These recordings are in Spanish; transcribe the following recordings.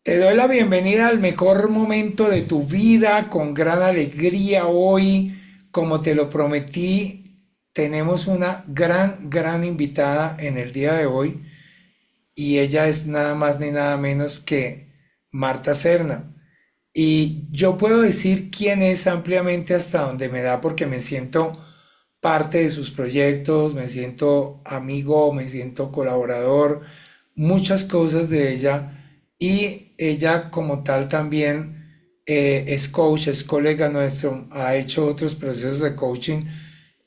Te doy la bienvenida al mejor momento de tu vida, con gran alegría hoy. Como te lo prometí, tenemos una gran invitada en el día de hoy y ella es nada más ni nada menos que Marta Serna. Y yo puedo decir quién es ampliamente hasta donde me da porque me siento parte de sus proyectos, me siento amigo, me siento colaborador, muchas cosas de ella y ella como tal también es coach, es colega nuestro, ha hecho otros procesos de coaching,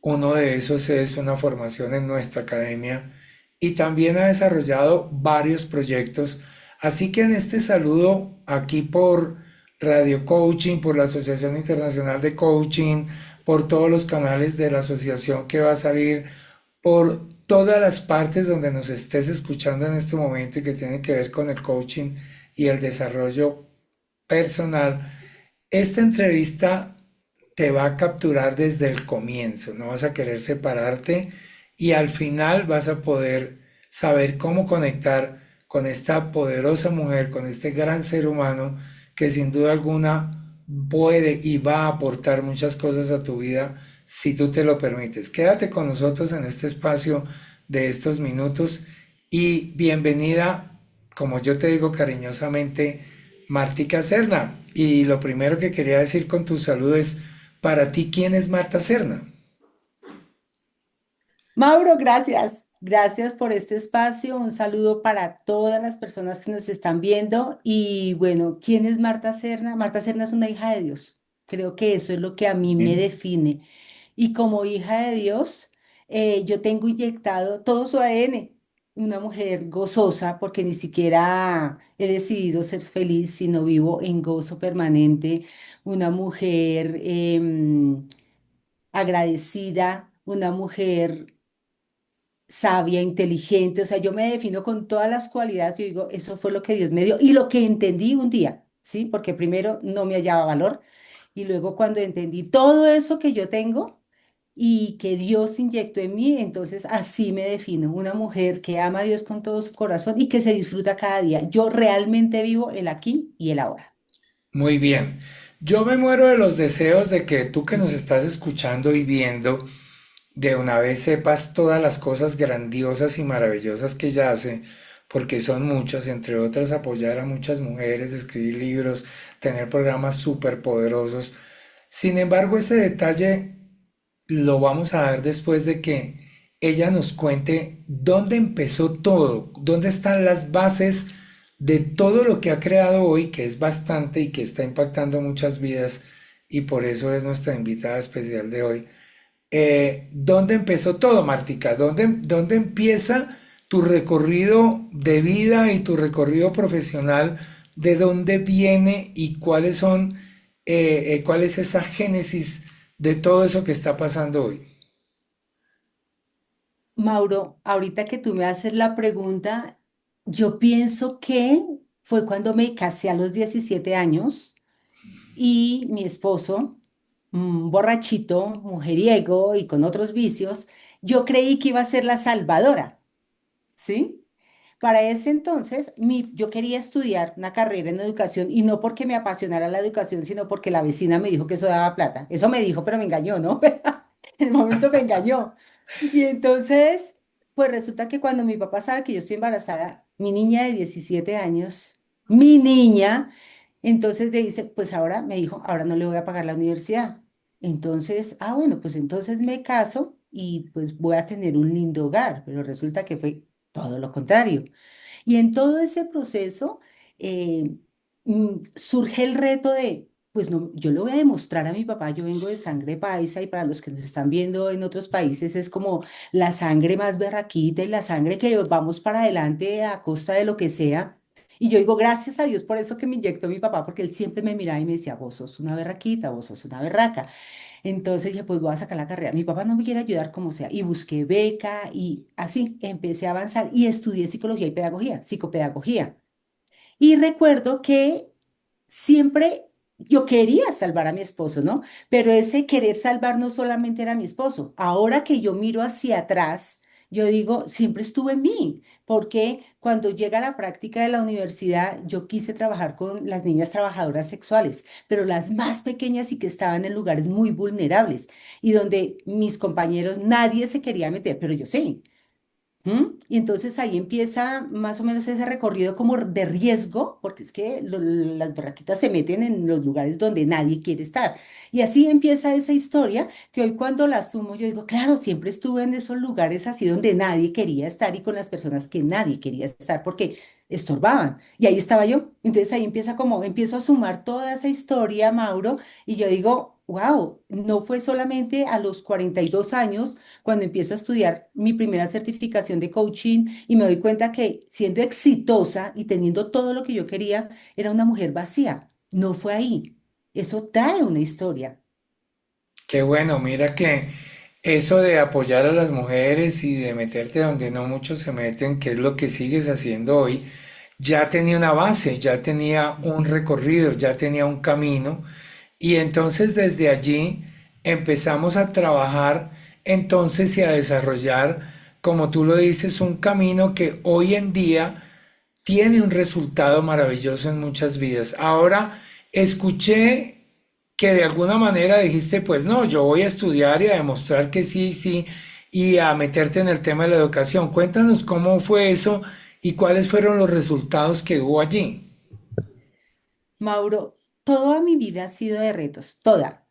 uno de esos es una formación en nuestra academia y también ha desarrollado varios proyectos, así que en este saludo aquí por Radio Coaching, por la Asociación Internacional de Coaching, por todos los canales de la asociación que va a salir, por todas las partes donde nos estés escuchando en este momento y que tienen que ver con el coaching y el desarrollo personal. Esta entrevista te va a capturar desde el comienzo, no vas a querer separarte y al final vas a poder saber cómo conectar con esta poderosa mujer, con este gran ser humano que sin duda alguna puede y va a aportar muchas cosas a tu vida si tú te lo permites. Quédate con nosotros en este espacio de estos minutos y bienvenida, como yo te digo cariñosamente, Martica Serna. Y lo primero que quería decir con tu saludo es, para ti, ¿quién es Marta Serna? Mauro, gracias. Gracias por este espacio. Un saludo para todas las personas que nos están viendo. Y bueno, ¿quién es Marta Serna? Marta Serna es una hija de Dios. Creo que eso es lo que a mí me Bien. define. Y como hija de Dios, yo tengo inyectado todo su ADN. Una mujer gozosa, porque ni siquiera he decidido ser feliz, sino vivo en gozo permanente. Una mujer agradecida, una mujer sabia, inteligente, o sea, yo me defino con todas las cualidades, yo digo, eso fue lo que Dios me dio y lo que entendí un día, ¿sí? Porque primero no me hallaba valor y luego cuando entendí todo eso que yo tengo y que Dios inyectó en mí, entonces así me defino, una mujer que ama a Dios con todo su corazón y que se disfruta cada día. Yo realmente vivo el aquí y el ahora. Muy bien. Yo me muero de los deseos de que tú que nos estás escuchando y viendo, de una vez sepas todas las cosas grandiosas y maravillosas que ella hace, porque son muchas, entre otras apoyar a muchas mujeres, escribir libros, tener programas súper poderosos. Sin embargo, ese detalle lo vamos a ver después de que ella nos cuente dónde empezó todo, dónde están las bases de todo lo que ha creado hoy, que es bastante y que está impactando muchas vidas, y por eso es nuestra invitada especial de hoy. ¿Dónde empezó todo, Martica? ¿Dónde empieza tu recorrido de vida y tu recorrido profesional? ¿De dónde viene y cuáles son, cuál es esa génesis de todo eso que está pasando hoy? Mauro, ahorita que tú me haces la pregunta, yo pienso que fue cuando me casé a los 17 años y mi esposo, borrachito, mujeriego y con otros vicios, yo creí que iba a ser la salvadora, ¿sí? Para ese entonces, yo quería estudiar una carrera en educación y no porque me apasionara la educación, sino porque la vecina me dijo que eso daba plata. Eso me dijo, pero me engañó, ¿no? En el momento me engañó. Y entonces, pues resulta que cuando mi papá sabe que yo estoy embarazada, mi niña de 17 años, mi niña, entonces le dice, pues ahora me dijo, ahora no le voy a pagar la universidad. Entonces, bueno, pues entonces me caso y pues voy a tener un lindo hogar, pero resulta que fue todo lo contrario. Y en todo ese proceso eh, surge el reto de, pues no, yo le voy a demostrar a mi papá, yo vengo de sangre paisa y para los que nos están viendo en otros países es como la sangre más berraquita y la sangre que vamos para adelante a costa de lo que sea. Y yo digo, gracias a Dios por eso que me inyectó mi papá, porque él siempre me miraba y me decía, vos sos una berraquita, vos sos una berraca. Entonces dije, pues voy a sacar la carrera. Mi papá no me quiere ayudar como sea. Y busqué beca y así empecé a avanzar y estudié psicología y pedagogía, psicopedagogía. Y recuerdo que siempre yo quería salvar a mi esposo, ¿no? Pero ese querer salvar no solamente era a mi esposo. Ahora que yo miro hacia atrás yo digo, siempre estuvo en mí, porque cuando llega la práctica de la universidad, yo quise trabajar con las niñas trabajadoras sexuales, pero las más pequeñas y que estaban en lugares muy vulnerables y donde mis compañeros nadie se quería meter, pero yo sí. ¿Mm? Y entonces ahí empieza más o menos ese recorrido como de riesgo, porque es que las barraquitas se meten en los lugares donde nadie quiere estar. Y así empieza esa historia que hoy cuando la sumo yo digo, claro, siempre estuve en esos lugares así donde nadie quería estar y con las personas que nadie quería estar porque estorbaban. Y ahí estaba yo. Entonces ahí empieza como, empiezo a sumar toda esa historia, Mauro, y yo digo, wow, no fue solamente a los 42 años cuando empiezo a estudiar mi primera certificación de coaching y me doy cuenta que siendo exitosa y teniendo todo lo que yo quería, era una mujer vacía. No fue ahí. Eso trae una historia. Qué bueno, mira que eso de apoyar a las mujeres y de meterte donde no muchos se meten, que es lo que sigues haciendo hoy, ya tenía una base, ya tenía un recorrido, ya tenía un camino. Y entonces desde allí empezamos a trabajar entonces y a desarrollar, como tú lo dices, un camino que hoy en día tiene un resultado maravilloso en muchas vidas. Ahora, escuché que de alguna manera dijiste, pues no, yo voy a estudiar y a demostrar que sí, sí, y a meterte en el tema de la educación. Cuéntanos cómo fue eso y cuáles fueron los resultados que hubo allí. Mauro, toda mi vida ha sido de retos, toda,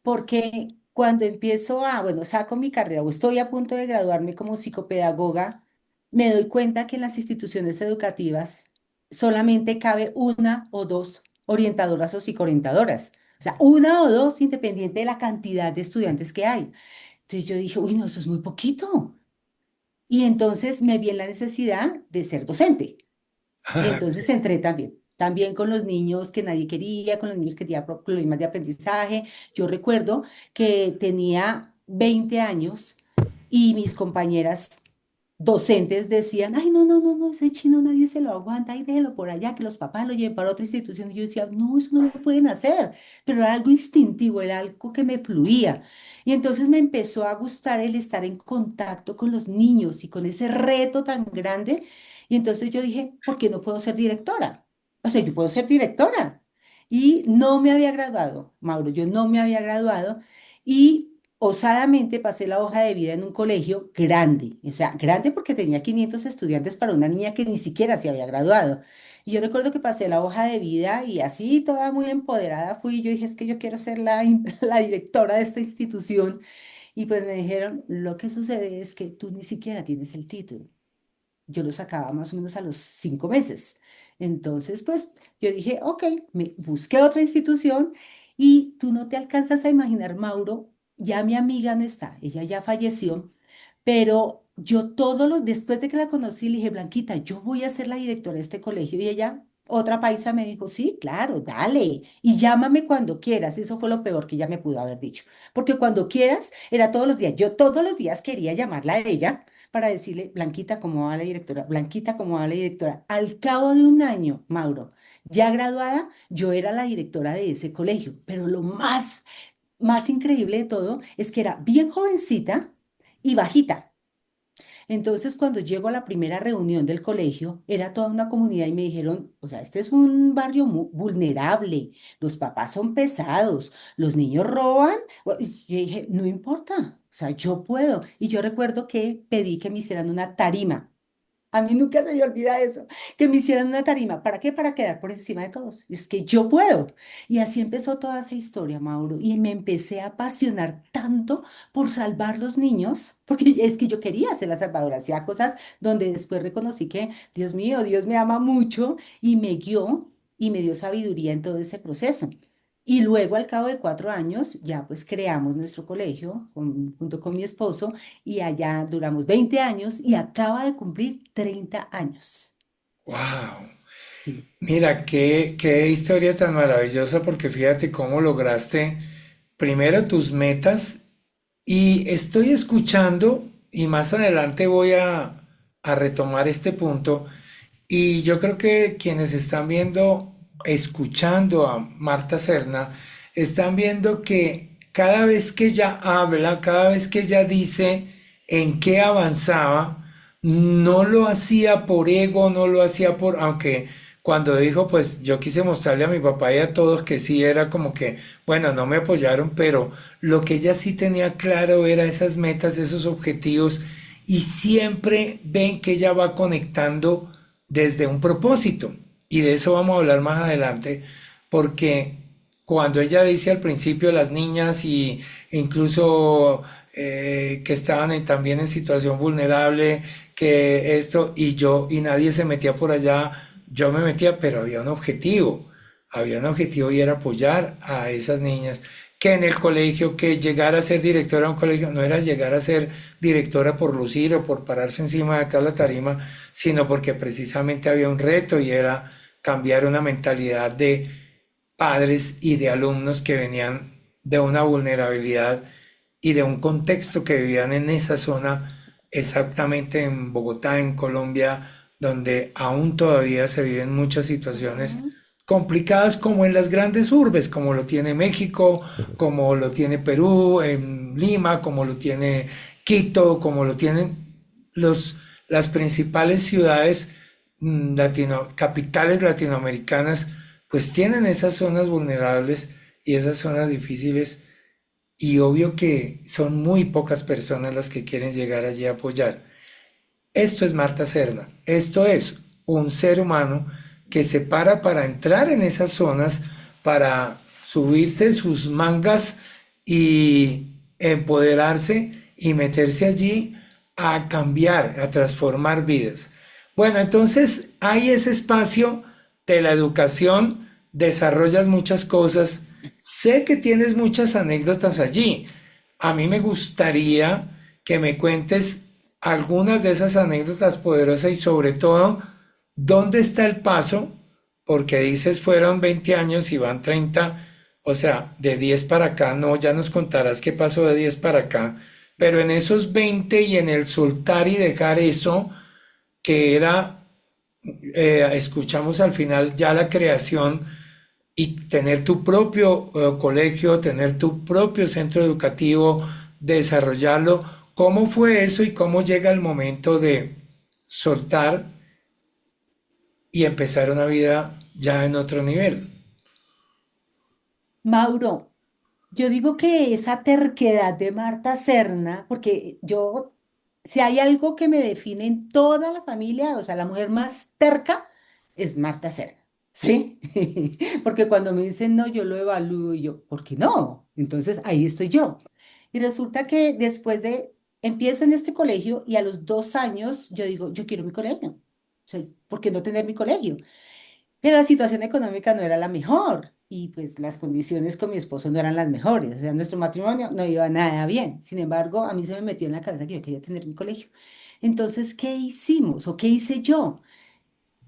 porque cuando empiezo a, bueno, saco mi carrera o estoy a punto de graduarme como psicopedagoga, me doy cuenta que en las instituciones educativas solamente cabe una o dos orientadoras o psicoorientadoras. O sea, una o dos independiente de la cantidad de estudiantes que hay. Entonces yo dije, uy, no, eso es muy poquito. Y entonces me vi en la necesidad de ser docente. Y entonces entré también con los niños que nadie quería, con los niños que tenían problemas de aprendizaje. Yo recuerdo que tenía 20 años y mis compañeras docentes decían, ay, no, no, no, no, ese chino nadie se lo aguanta, ay, déjelo por allá, que los papás lo lleven para otra institución. Y yo decía, no, eso no lo pueden hacer, pero era algo instintivo, era algo que me fluía. Y entonces me empezó a gustar el estar en contacto con los niños y con ese reto tan grande. Y entonces yo dije, ¿por qué no puedo ser directora? O sea, yo puedo ser directora. Y no me había graduado, Mauro, yo no me había graduado. Y osadamente pasé la hoja de vida en un colegio grande, o sea, grande porque tenía 500 estudiantes para una niña que ni siquiera se había graduado. Y yo recuerdo que pasé la hoja de vida y así toda muy empoderada fui. Yo dije, es que yo quiero ser la directora de esta institución. Y pues me dijeron, lo que sucede es que tú ni siquiera tienes el título. Yo lo sacaba más o menos a los 5 meses. Entonces, pues yo dije, ok, me busqué otra institución y tú no te alcanzas a imaginar, Mauro, ya mi amiga no está, ella ya falleció, pero yo después de que la conocí, le dije, Blanquita, yo voy a ser la directora de este colegio y ella... Otra paisa me dijo, sí, claro, dale, y llámame cuando quieras. Eso fue lo peor que ella me pudo haber dicho, porque cuando quieras era todos los días. Yo todos los días quería llamarla a ella para decirle, Blanquita, ¿cómo va la directora? Blanquita, ¿cómo va la directora? Al cabo de un año, Mauro, ya graduada, yo era la directora de ese colegio, pero lo más increíble de todo es que era bien jovencita y bajita. Entonces, cuando llego a la primera reunión del colegio, era toda una comunidad y me dijeron, o sea, este es un barrio vulnerable, los papás son pesados, los niños roban. Y yo dije, no importa, o sea, yo puedo. Y yo recuerdo que pedí que me hicieran una tarima. A mí nunca se me olvida eso, que me hicieran una tarima. ¿Para qué? Para quedar por encima de todos. Y es que yo puedo. Y así empezó toda esa historia, Mauro. Y me empecé a apasionar tanto por salvar los niños, porque es que yo quería ser la salvadora. Hacía cosas donde después reconocí que, Dios mío, Dios me ama mucho y me guió y me dio sabiduría en todo ese proceso. Y luego, al cabo de 4 años, ya pues creamos nuestro colegio junto con mi esposo y allá duramos 20 años y acaba de cumplir 30 años. ¡Wow! Sí. Mira, qué historia tan maravillosa porque fíjate cómo lograste primero tus metas y estoy escuchando y más adelante voy a retomar este punto y yo creo que quienes están viendo, escuchando a Marta Serna, están viendo que cada vez que ella habla, cada vez que ella dice en qué avanzaba, no lo hacía por ego, no lo hacía por, aunque cuando dijo, pues yo quise mostrarle a mi papá y a todos que sí era como que, bueno, no me apoyaron, pero lo que ella sí tenía claro era esas metas, esos objetivos, y siempre ven que ella va conectando desde un propósito. Y de eso vamos a hablar más adelante, porque cuando ella dice al principio las niñas e incluso que estaban también en situación vulnerable, que esto y yo y nadie se metía por allá, yo me metía, pero había un objetivo y era apoyar a esas niñas. Que en el colegio, que llegar a ser directora de un colegio, no era llegar a ser directora por lucir o por pararse encima de tal tarima, sino porque precisamente había un reto y era cambiar una mentalidad de padres y de alumnos que venían de una vulnerabilidad y de un contexto que vivían en esa zona, exactamente en Bogotá, en Colombia, donde aún todavía se viven muchas situaciones Ujú. complicadas como en las grandes urbes, como lo tiene México, como lo tiene Perú, en Lima, como lo tiene Quito, como lo tienen los, las principales ciudades capitales latinoamericanas, pues tienen esas zonas vulnerables y esas zonas difíciles y obvio que son muy pocas personas las que quieren llegar allí a apoyar. Esto es Marta Serna. Esto es un ser humano que se para entrar en esas zonas, para subirse sus mangas y empoderarse y meterse allí a cambiar, a transformar vidas. Bueno, entonces hay ese espacio de la educación, desarrollas muchas cosas. Sé que tienes muchas anécdotas allí. A mí me gustaría que me cuentes algunas de esas anécdotas poderosas y sobre todo, ¿dónde está el paso? Porque dices fueron 20 años y van 30, o sea, de 10 para acá, no, ya nos contarás qué pasó de 10 para acá, pero en esos 20 y en el soltar y dejar eso, que era, escuchamos al final ya la creación y tener tu propio colegio, tener tu propio centro educativo, desarrollarlo. ¿Cómo fue eso y cómo llega el momento de soltar y empezar una vida ya en otro nivel? Mauro, yo digo que esa terquedad de Marta Serna, porque yo, si hay algo que me define en toda la familia, o sea, la mujer más terca es Marta Serna, ¿sí? Porque cuando me dicen no, yo lo evalúo y yo, ¿por qué no? Entonces ahí estoy yo. Y resulta que después de, empiezo en este colegio y a los 2 años yo digo, yo quiero mi colegio. O sea, ¿por qué no tener mi colegio? Pero la situación económica no era la mejor y pues las condiciones con mi esposo no eran las mejores. O sea, nuestro matrimonio no iba nada bien. Sin embargo, a mí se me metió en la cabeza que yo quería tener mi colegio. Entonces, ¿qué hicimos o qué hice yo?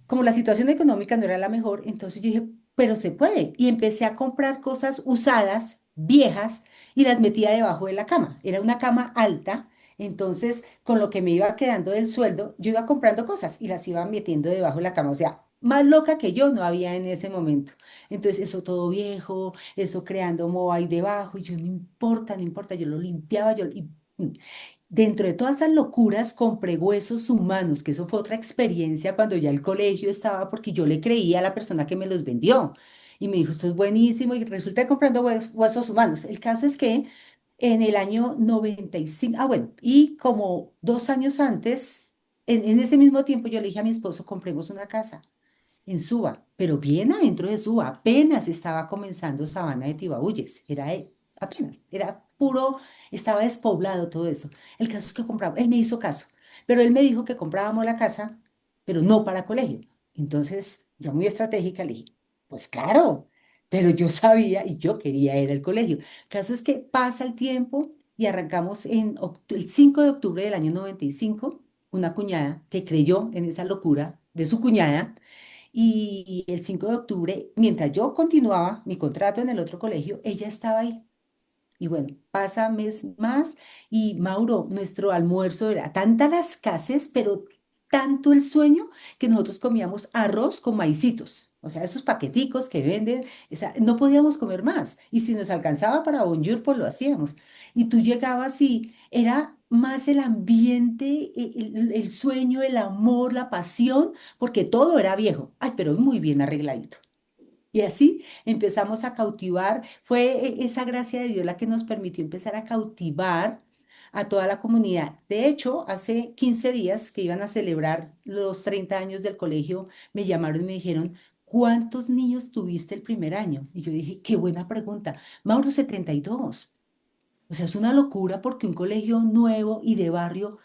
Como la situación económica no era la mejor, entonces yo dije, pero se puede. Y empecé a comprar cosas usadas, viejas, y las metía debajo de la cama. Era una cama alta. Entonces, con lo que me iba quedando del sueldo, yo iba comprando cosas y las iba metiendo debajo de la cama. O sea, más loca que yo no había en ese momento. Entonces, eso todo viejo, eso creando moho ahí debajo, y yo no importa, no importa, yo lo limpiaba, dentro de todas esas locuras compré huesos humanos, que eso fue otra experiencia cuando ya el colegio estaba, porque yo le creía a la persona que me los vendió. Y me dijo, esto es buenísimo, y resulta comprando huesos humanos. El caso es que en el año 95, bueno, y como 2 años antes, en ese mismo tiempo yo le dije a mi esposo, compremos una casa en Suba, pero bien adentro de Suba, apenas estaba comenzando Sabana de Tibabuyes, apenas, era puro, estaba despoblado todo eso. El caso es que compramos, él me hizo caso, pero él me dijo que comprábamos la casa, pero no para colegio. Entonces, yo muy estratégica le dije, pues claro, pero yo sabía y yo quería ir al colegio. El caso es que pasa el tiempo y arrancamos el 5 de octubre del año 95, una cuñada que creyó en esa locura de su cuñada y el 5 de octubre, mientras yo continuaba mi contrato en el otro colegio, ella estaba ahí. Y bueno, pasa mes más y Mauro, nuestro almuerzo era tanta la escasez, pero tanto el sueño que nosotros comíamos arroz con maicitos. O sea, esos paqueticos que venden, o sea, no podíamos comer más. Y si nos alcanzaba para bonjour, pues lo hacíamos. Y tú llegabas y era más el ambiente, el sueño, el amor, la pasión, porque todo era viejo. Ay, pero muy bien arregladito. Y así empezamos a cautivar. Fue esa gracia de Dios la que nos permitió empezar a cautivar a toda la comunidad. De hecho, hace 15 días que iban a celebrar los 30 años del colegio, me llamaron y me dijeron, ¿cuántos niños tuviste el primer año? Y yo dije, qué buena pregunta. Mauro, 72. O sea, es una locura porque un colegio nuevo y de barrio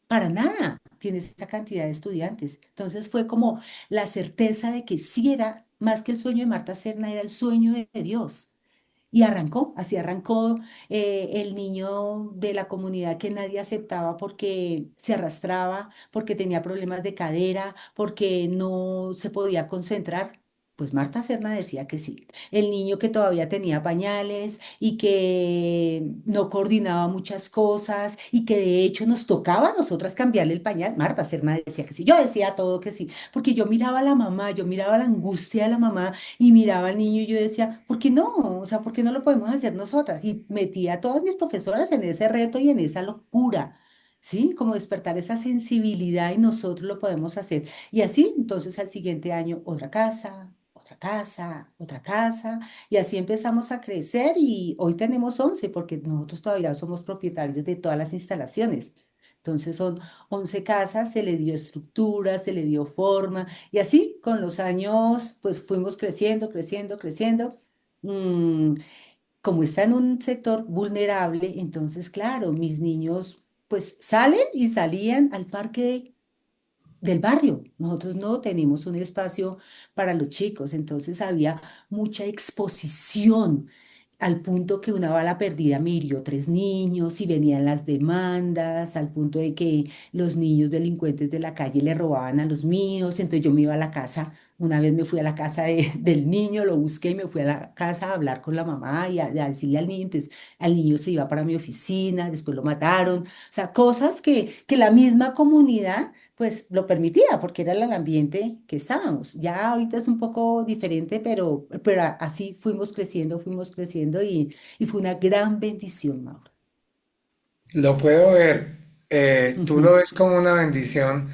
para nada tienes esa cantidad de estudiantes. Entonces fue como la certeza de que sí era más que el sueño de Marta Serna, era el sueño de Dios. Y arrancó, así arrancó el niño de la comunidad que nadie aceptaba porque se arrastraba, porque tenía problemas de cadera, porque no se podía concentrar. Pues Marta Serna decía que sí. El niño que todavía tenía pañales y que no coordinaba muchas cosas y que de hecho nos tocaba a nosotras cambiarle el pañal. Marta Serna decía que sí. Yo decía todo que sí, porque yo miraba a la mamá, yo miraba la angustia de la mamá y miraba al niño y yo decía, ¿por qué no? O sea, ¿por qué no lo podemos hacer nosotras? Y metía a todas mis profesoras en ese reto y en esa locura, ¿sí? Como despertar esa sensibilidad y nosotros lo podemos hacer. Y así, entonces al siguiente año, otra casa. Otra casa, otra casa, y así empezamos a crecer y hoy tenemos 11 porque nosotros todavía somos propietarios de todas las instalaciones. Entonces son 11 casas, se le dio estructura, se le dio forma, y así, con los años, pues fuimos creciendo, creciendo, creciendo. Mm, como está en un sector vulnerable, entonces, claro, mis niños, pues salen y salían al parque del barrio. Nosotros no tenemos un espacio para los chicos, entonces había mucha exposición al punto que una bala perdida me hirió 3 niños y venían las demandas, al punto de que los niños delincuentes de la calle le robaban a los míos, entonces yo me iba a la casa. Una vez me fui a la casa del niño, lo busqué y me fui a la casa a hablar con la mamá y a decirle al niño, entonces al niño se iba para mi oficina, después lo mataron, o sea, cosas que la misma comunidad pues lo permitía porque era el ambiente que estábamos. Ya ahorita es un poco diferente, pero así fuimos creciendo y fue una gran bendición, Mauro. Lo puedo ver. Tú lo Ujú. ves como una bendición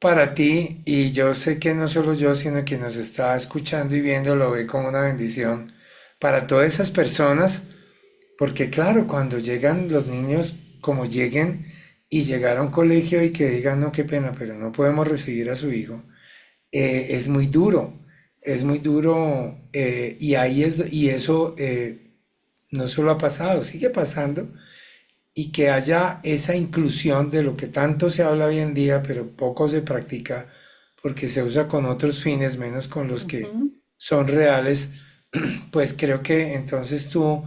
para ti y yo sé que no solo yo, sino quien nos está escuchando y viendo lo ve como una bendición para todas esas personas, porque claro, cuando llegan los niños, como lleguen y llegar a un colegio y que digan, no, qué pena, pero no podemos recibir a su hijo, es muy duro y ahí es, y eso no solo ha pasado, sigue pasando y que haya esa inclusión de lo que tanto se habla hoy en día, pero poco se practica porque se usa con otros fines, menos con los que Ujú. son reales, pues creo que entonces tú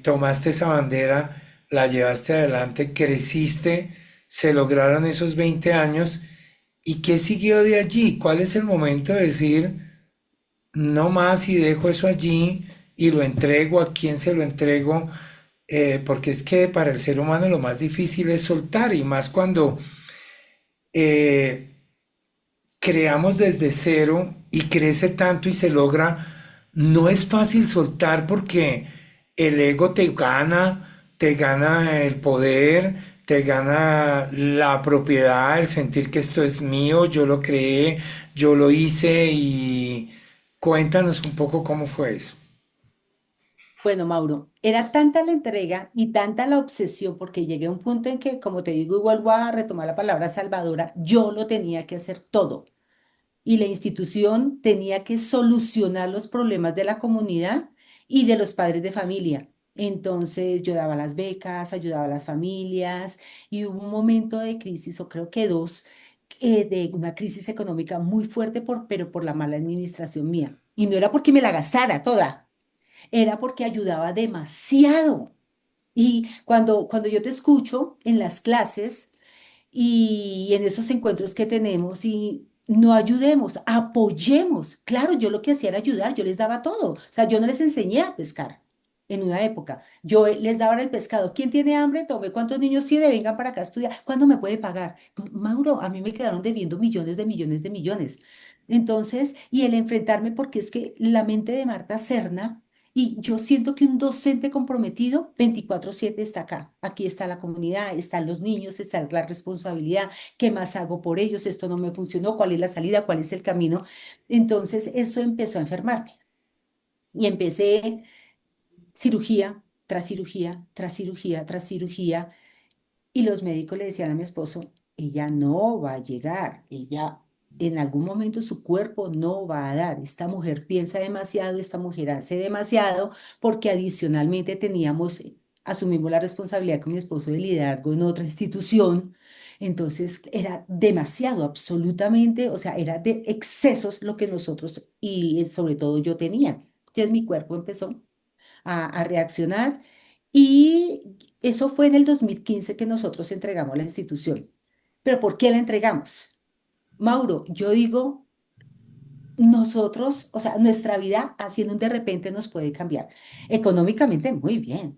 tomaste esa bandera, la llevaste adelante, creciste, se lograron esos 20 años y ¿qué siguió de allí? ¿Cuál es el momento de decir no más y dejo eso allí y lo entrego a quien se lo entrego? Porque es que para el ser humano lo más difícil es soltar y más cuando eh, creamos desde cero y crece tanto y se logra, no es fácil soltar porque el ego te gana el poder, te gana la propiedad, el sentir que esto es mío, yo lo creé, yo lo hice y cuéntanos un poco cómo fue eso. Bueno, Mauro, era tanta la entrega y tanta la obsesión, porque llegué a un punto en que, como te digo, y vuelvo a retomar la palabra salvadora, yo lo tenía que hacer todo. Y la institución tenía que solucionar los problemas de la comunidad y de los padres de familia. Entonces yo daba las becas, ayudaba a las familias y hubo un momento de crisis, o creo que dos, de una crisis económica muy fuerte, pero por la mala administración mía. Y no era porque me la gastara toda, era porque ayudaba demasiado. Y cuando yo te escucho en las clases, y en esos encuentros que tenemos y no ayudemos, apoyemos. Claro, yo lo que hacía era ayudar, yo les daba todo. O sea, yo no les enseñé a pescar. en una época. Yo les daba el pescado. ¿Quién tiene hambre? Tome. ¿Cuántos niños tiene? Vengan para acá a estudiar. ¿Cuándo me puede pagar? Mauro, a mí me quedaron debiendo millones de millones de millones. Entonces, y el enfrentarme, porque es que la mente de Marta Serna, y yo siento que un docente comprometido 24/7 está acá. Aquí está la comunidad, están los niños, está la responsabilidad. ¿Qué más hago por ellos? Esto no me funcionó. ¿Cuál es la salida? ¿Cuál es el camino? Entonces, eso empezó a enfermarme. Y empecé cirugía tras cirugía, tras cirugía, tras cirugía. Y los médicos le decían a mi esposo, ella no va a llegar, ella en algún momento su cuerpo no va a dar. Esta mujer piensa demasiado, esta mujer hace demasiado, porque adicionalmente asumimos la responsabilidad con mi esposo de liderazgo en otra institución. Entonces era demasiado, absolutamente, o sea, era de excesos lo que nosotros y sobre todo yo tenía. Entonces mi cuerpo empezó a reaccionar y eso fue en el 2015 que nosotros entregamos la institución. ¿Pero por qué la entregamos? Mauro, yo digo, nosotros, o sea, nuestra vida haciendo un de repente nos puede cambiar. Económicamente, muy bien.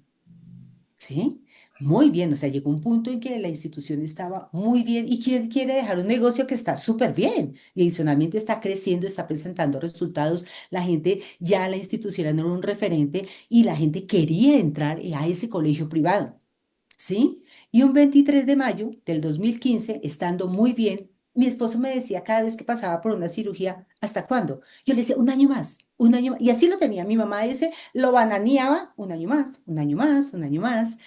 ¿Sí? Muy bien, o sea, llegó un punto en que la institución estaba muy bien y quién quiere dejar un negocio que está súper bien y adicionalmente está creciendo, está presentando resultados, la gente ya la institución era un referente y la gente quería entrar a ese colegio privado, ¿sí? Y un 23 de mayo del 2015, estando muy bien, mi esposo me decía cada vez que pasaba por una cirugía, ¿hasta cuándo? Yo le decía, un año más, un año más. Y así lo tenía. Mi mamá dice, lo bananeaba, un año más, un año más, un año más.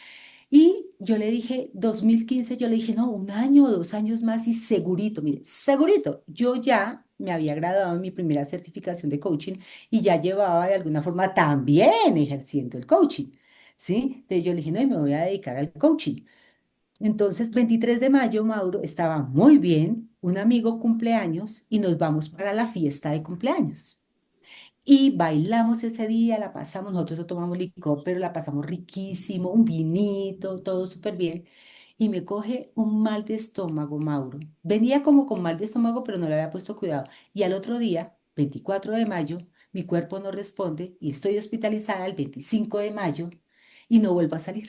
Y yo le dije, 2015, yo le dije, no, un año o 2 años más y segurito, mire, segurito. Yo ya me había graduado en mi primera certificación de coaching y ya llevaba de alguna forma también ejerciendo el coaching, ¿sí? Entonces yo le dije, no, y me voy a dedicar al coaching. Entonces, 23 de mayo, Mauro, estaba muy bien, un amigo cumpleaños y nos vamos para la fiesta de cumpleaños. Y bailamos ese día, la pasamos, nosotros no tomamos licor, pero la pasamos riquísimo, un vinito, todo súper bien. Y me coge un mal de estómago, Mauro. Venía como con mal de estómago, pero no le había puesto cuidado. Y al otro día, 24 de mayo, mi cuerpo no responde y estoy hospitalizada el 25 de mayo y no vuelvo a salir.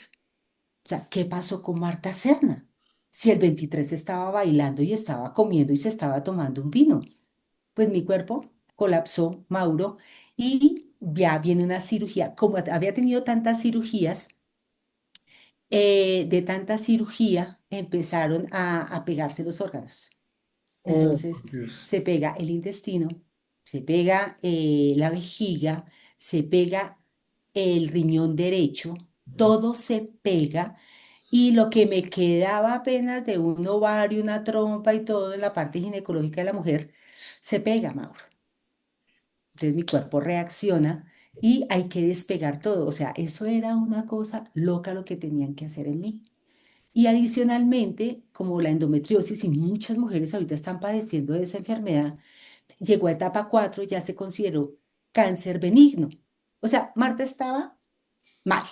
O sea, ¿qué pasó con Marta Serna? Si el 23 estaba bailando y estaba comiendo y se estaba tomando un vino, pues mi cuerpo colapsó, Mauro, y ya viene una cirugía. Como había tenido tantas cirugías, de tanta cirugía empezaron a pegarse los órganos. Oh, Entonces por Dios. se pega el intestino, se pega la vejiga, se pega el riñón derecho, todo se pega. Y lo que me quedaba apenas de un ovario, una trompa y todo en la parte ginecológica de la mujer, se pega, Mauro. Entonces mi cuerpo reacciona y hay que despegar todo. O sea, eso era una cosa loca lo que tenían que hacer en mí. Y adicionalmente, como la endometriosis y muchas mujeres ahorita están padeciendo de esa enfermedad, llegó a etapa 4, ya se consideró cáncer benigno. O sea, Marta estaba mal.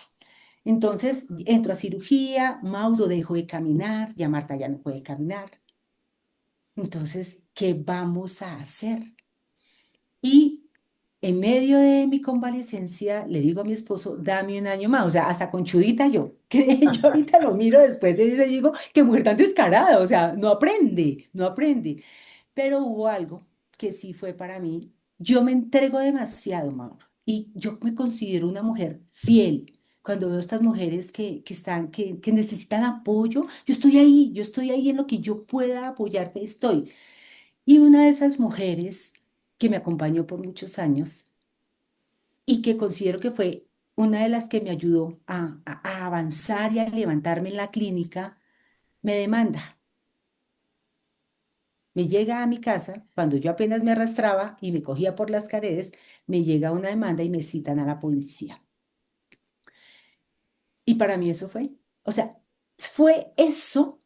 Entonces entró a cirugía, Mauro dejó de caminar, ya Marta ya no puede caminar. Entonces, ¿qué vamos a hacer? Y en medio de mi convalecencia, le digo a mi esposo, dame un año más, o sea, hasta con chudita yo, que yo ahorita lo miro después de eso y digo, qué mujer tan descarada, o sea, no aprende, no aprende. Pero hubo algo que sí fue para mí, yo me entrego demasiado, Mauro, y yo me considero una mujer fiel. Cuando veo estas mujeres que necesitan apoyo, yo estoy ahí en lo que yo pueda apoyarte, estoy. Y una de esas mujeres que me acompañó por muchos años y que considero que fue una de las que me ayudó a avanzar y a levantarme en la clínica, me demanda. Me llega a mi casa, cuando yo apenas me arrastraba y me cogía por las paredes, me llega una demanda y me citan a la policía. Y para mí eso fue, o sea, fue eso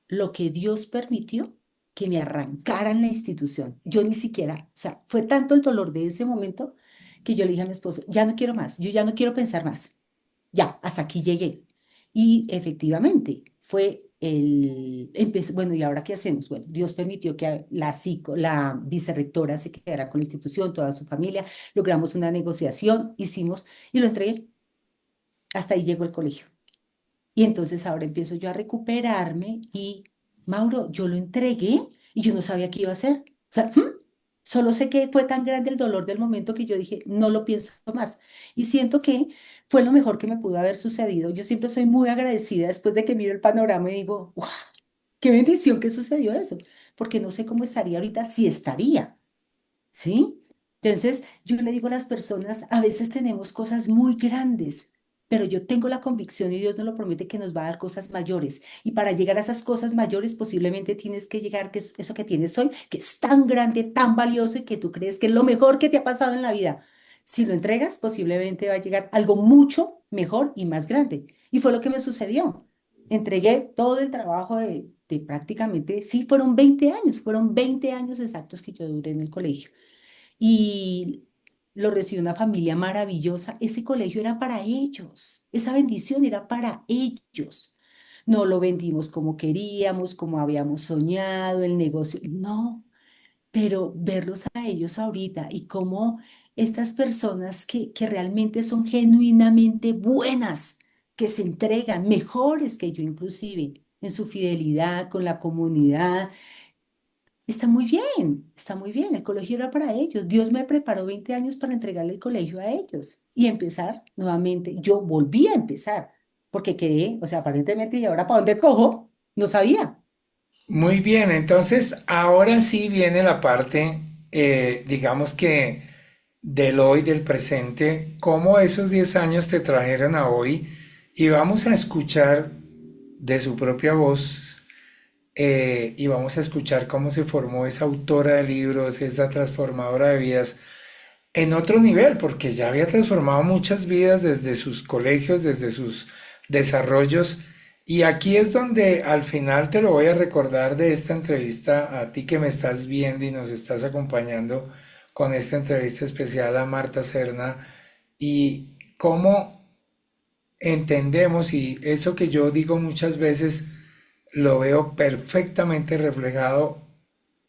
lo que Dios permitió que me arrancaran la institución. Yo ni siquiera, o sea, fue tanto el dolor de ese momento que yo le dije a mi esposo, ya no quiero más, yo ya no quiero pensar más, ya, hasta aquí llegué. Y efectivamente, fue Bueno, ¿y ahora qué hacemos? Bueno, Dios permitió que la vicerrectora se quedara con la institución, toda su familia, logramos una negociación, hicimos y lo entregué. Hasta ahí llegó el colegio. Y entonces ahora empiezo yo a recuperarme y, Mauro, yo lo entregué y yo no sabía qué iba a hacer. O sea, solo sé que fue tan grande el dolor del momento que yo dije, no lo pienso más. Y siento que fue lo mejor que me pudo haber sucedido. Yo siempre soy muy agradecida después de que miro el panorama y digo, ¡wow! ¡Qué bendición que sucedió eso! Porque no sé cómo estaría ahorita, si estaría. ¿Sí? Entonces, yo le digo a las personas, a veces tenemos cosas muy grandes, pero yo tengo la convicción y Dios nos lo promete que nos va a dar cosas mayores. Y para llegar a esas cosas mayores, posiblemente tienes que llegar, que es eso que tienes hoy, que es tan grande, tan valioso y que tú crees que es lo mejor que te ha pasado en la vida. Si lo entregas, posiblemente va a llegar algo mucho mejor y más grande. Y fue lo que me sucedió. Entregué todo el trabajo de prácticamente, sí, fueron 20 años exactos que yo duré en el colegio y lo recibió una familia maravillosa. Ese colegio era para ellos, esa bendición era para ellos. No lo vendimos como queríamos, como habíamos soñado, el negocio, no, pero verlos a ellos ahorita y cómo estas personas que realmente son genuinamente buenas, que se entregan, mejores que yo inclusive, en su fidelidad con la comunidad. Está muy bien, está muy bien. El colegio era para ellos. Dios me preparó 20 años para entregarle el colegio a ellos y empezar nuevamente. Yo volví a empezar porque quedé, o sea, aparentemente, ¿y ahora para dónde cojo? No sabía. Muy bien, entonces ahora sí viene la parte, digamos que del hoy, del presente, cómo esos 10 años te trajeron a hoy y vamos a escuchar de su propia voz y vamos a escuchar cómo se formó esa autora de libros, esa transformadora de vidas en otro nivel, porque ya había transformado muchas vidas desde sus colegios, desde sus desarrollos. Y aquí es donde al final te lo voy a recordar de esta entrevista a ti que me estás viendo y nos estás acompañando con esta entrevista especial a Marta Serna y cómo entendemos y eso que yo digo muchas veces lo veo perfectamente reflejado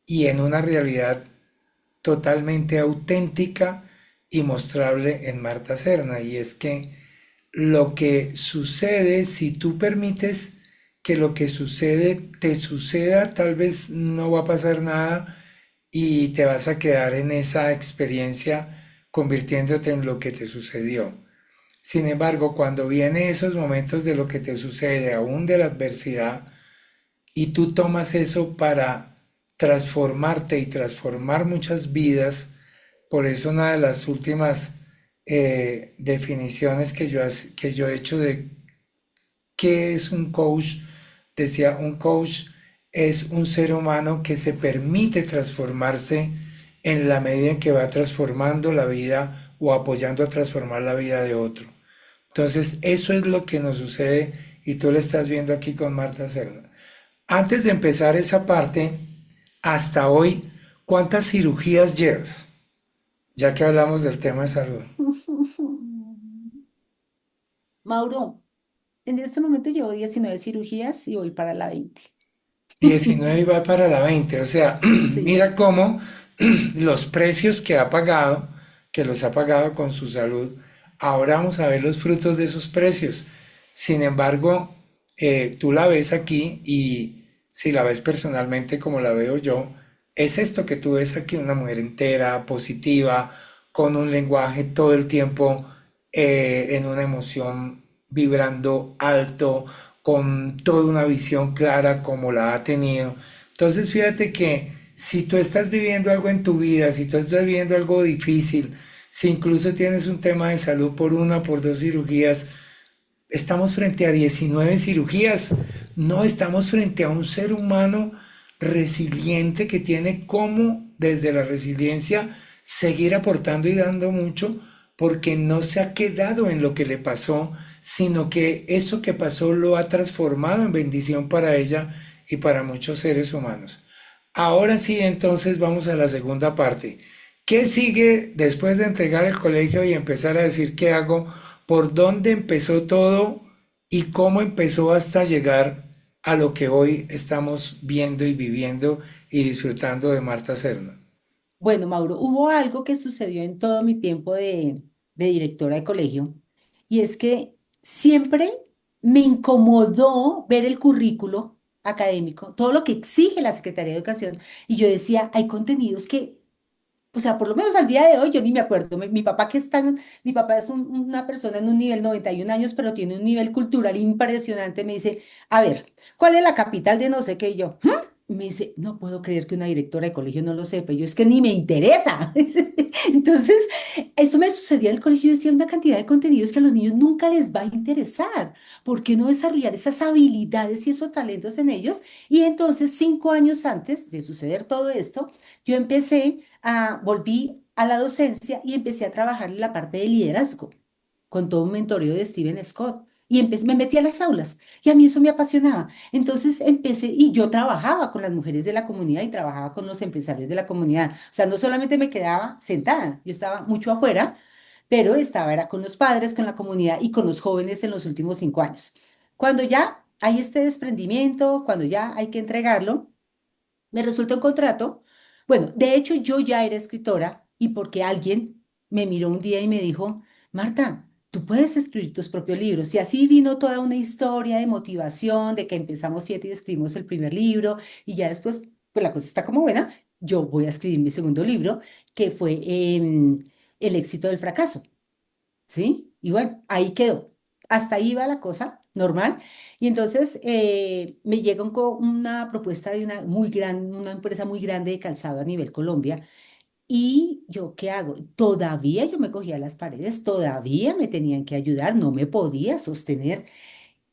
y en una realidad totalmente auténtica y mostrable en Marta Serna. Y es que lo que sucede, si tú permites que lo que sucede te suceda, tal vez no va a pasar nada y te vas a quedar en esa experiencia convirtiéndote en lo que te sucedió. Sin embargo, cuando vienen esos momentos de lo que te sucede, aún de la adversidad, y tú tomas eso para transformarte y transformar muchas vidas. Por eso una de las últimas definiciones que yo he hecho de qué es un coach, decía, un coach es un ser humano que se permite transformarse en la medida en que va transformando la vida o apoyando a transformar la vida de otro. Entonces, eso es lo que nos sucede y tú lo estás viendo aquí con Marta Serna. Antes de empezar esa parte, hasta hoy, ¿cuántas cirugías llevas? Ya que hablamos del tema de salud. Mauro, en este momento llevo 19 cirugías y voy para la 20. 19 y va para la 20. O sea, Sí. mira cómo los precios que ha pagado, que los ha pagado con su salud, ahora vamos a ver los frutos de esos precios. Sin embargo, tú la ves aquí y si la ves personalmente como la veo yo, es esto que tú ves aquí, una mujer entera, positiva, con un lenguaje todo el tiempo en una emoción vibrando alto, con toda una visión clara como la ha tenido. Entonces, fíjate que si tú estás viviendo algo en tu vida, si tú estás viviendo algo difícil, si incluso tienes un tema de salud por una o por dos cirugías, estamos frente a 19 cirugías, no estamos frente a un ser humano resiliente que tiene cómo desde la resiliencia seguir aportando y dando mucho porque no se ha quedado en lo que le pasó, sino que eso que pasó lo ha transformado en bendición para ella y para muchos seres humanos. Ahora sí, entonces vamos a la segunda parte. ¿Qué sigue después de entregar el colegio y empezar a decir qué hago? ¿Por dónde empezó todo y cómo empezó hasta llegar? a lo que hoy estamos viendo y viviendo y disfrutando de Marta Serna? Bueno, Mauro, hubo algo que sucedió en todo mi tiempo de directora de colegio y es que siempre me incomodó ver el currículo académico, todo lo que exige la Secretaría de Educación y yo decía, hay contenidos que, o sea, por lo menos al día de hoy yo ni me acuerdo. Mi papá mi papá es una persona en un nivel 91 años, pero tiene un nivel cultural impresionante. Me dice, a ver, ¿cuál es la capital de no sé qué? Y yo, "¿Mm?". Y me dice, no puedo creer que una directora de colegio no lo sepa. Y yo, es que ni me interesa. Entonces, eso me sucedía en el colegio. Yo decía una cantidad de contenidos que a los niños nunca les va a interesar. ¿Por qué no desarrollar esas habilidades y esos talentos en ellos? Y entonces, 5 años antes de suceder todo esto, yo volví a la docencia y empecé a trabajar en la parte de liderazgo, con todo un mentoreo de Steven Scott. Y me metí a las aulas y a mí eso me apasionaba. Entonces empecé y yo trabajaba con las mujeres de la comunidad y trabajaba con los empresarios de la comunidad. O sea, no solamente me quedaba sentada, yo estaba mucho afuera, pero era con los padres, con la comunidad y con los jóvenes en los últimos 5 años. Cuando ya hay este desprendimiento, cuando ya hay que entregarlo, me resultó un contrato. Bueno, de hecho yo ya era escritora y porque alguien me miró un día y me dijo, Marta, tú puedes escribir tus propios libros. Y así vino toda una historia de motivación, de que empezamos 7 y escribimos el primer libro y ya después, pues la cosa está como buena. Yo voy a escribir mi segundo libro, que fue El éxito del fracaso. ¿Sí? Y bueno, ahí quedó. Hasta ahí va la cosa, normal. Y entonces me llega una propuesta de una empresa muy grande de calzado a nivel Colombia. ¿Y yo qué hago? Todavía yo me cogía las paredes, todavía me tenían que ayudar, no me podía sostener.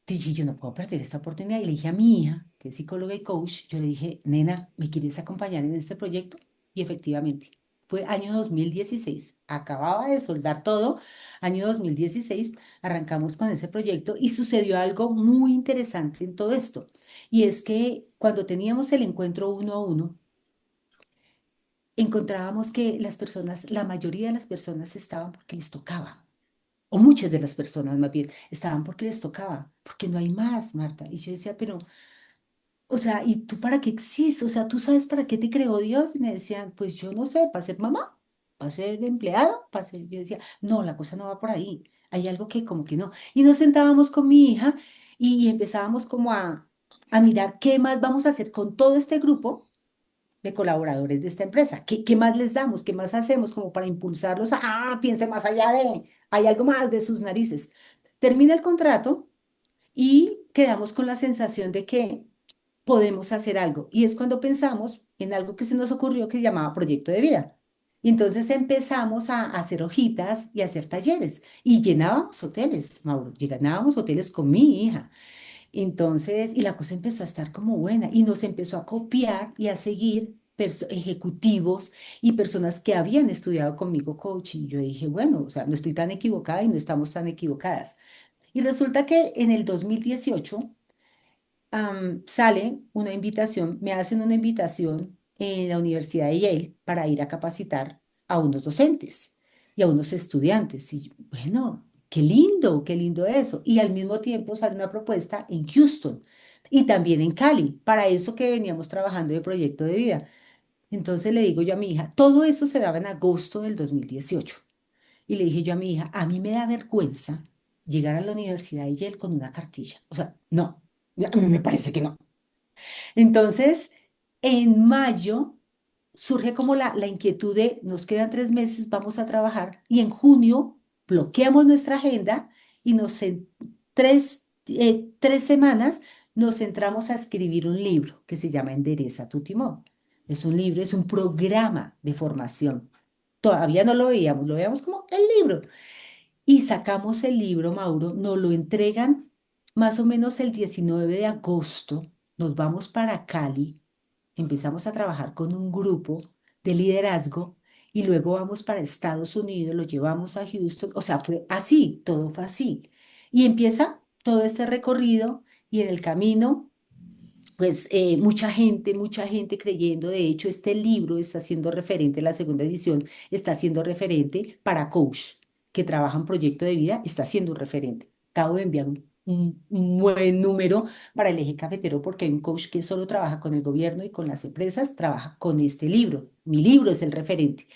Dije, yo no puedo perder esta oportunidad. Y le dije a mi hija, que es psicóloga y coach, yo le dije, nena, ¿me quieres acompañar en este proyecto? Y efectivamente, fue año 2016. Acababa de soldar todo. Año 2016 arrancamos con ese proyecto y sucedió algo muy interesante en todo esto. Y es que cuando teníamos el encuentro uno a uno, encontrábamos que la mayoría de las personas estaban porque les tocaba o muchas de las personas más bien, estaban porque les tocaba, porque no hay más, Marta. Y yo decía, pero, o sea, ¿y tú para qué existes? O sea, ¿tú sabes para qué te creó Dios? Y me decían, pues yo no sé, para ser mamá, para ser empleado, para ser... Yo decía, no, la cosa no va por ahí. Hay algo que como que no. Y nos sentábamos con mi hija y empezábamos como a mirar qué más vamos a hacer con todo este grupo de colaboradores de esta empresa. ¿Qué más les damos? ¿Qué más hacemos como para impulsarlos piense más allá hay algo más de sus narices? Termina el contrato y quedamos con la sensación de que podemos hacer algo. Y es cuando pensamos en algo que se nos ocurrió que se llamaba proyecto de vida. Y entonces empezamos a hacer hojitas y a hacer talleres y llenábamos hoteles, Mauro, llenábamos hoteles con mi hija. Entonces, y la cosa empezó a estar como buena y nos empezó a copiar y a seguir ejecutivos y personas que habían estudiado conmigo coaching. Yo dije, bueno, o sea, no estoy tan equivocada y no estamos tan equivocadas. Y resulta que en el 2018 sale una invitación, me hacen una invitación en la Universidad de Yale para ir a capacitar a unos docentes y a unos estudiantes. Y bueno, qué lindo eso. Y al mismo tiempo sale una propuesta en Houston y también en Cali, para eso que veníamos trabajando de proyecto de vida. Entonces le digo yo a mi hija, todo eso se daba en agosto del 2018. Y le dije yo a mi hija, a mí me da vergüenza llegar a la Universidad de Yale con una cartilla. O sea, no, a mí me parece que no. Entonces, en mayo surge como la inquietud de, nos quedan 3 meses, vamos a trabajar, y en junio bloqueamos nuestra agenda y en 3 semanas nos centramos a escribir un libro que se llama Endereza tu timón. Es un libro, es un programa de formación. Todavía no lo veíamos como el libro. Y sacamos el libro, Mauro, nos lo entregan más o menos el 19 de agosto, nos vamos para Cali, empezamos a trabajar con un grupo de liderazgo y luego vamos para Estados Unidos, lo llevamos a Houston, o sea, fue así, todo fue así. Y empieza todo este recorrido y en el camino, pues mucha gente creyendo, de hecho, este libro está siendo referente, la segunda edición está siendo referente para coach que trabaja en proyecto de vida, está siendo un referente. Acabo de enviar un buen número para el eje cafetero porque hay un coach que solo trabaja con el gobierno y con las empresas, trabaja con este libro. Mi libro es el referente.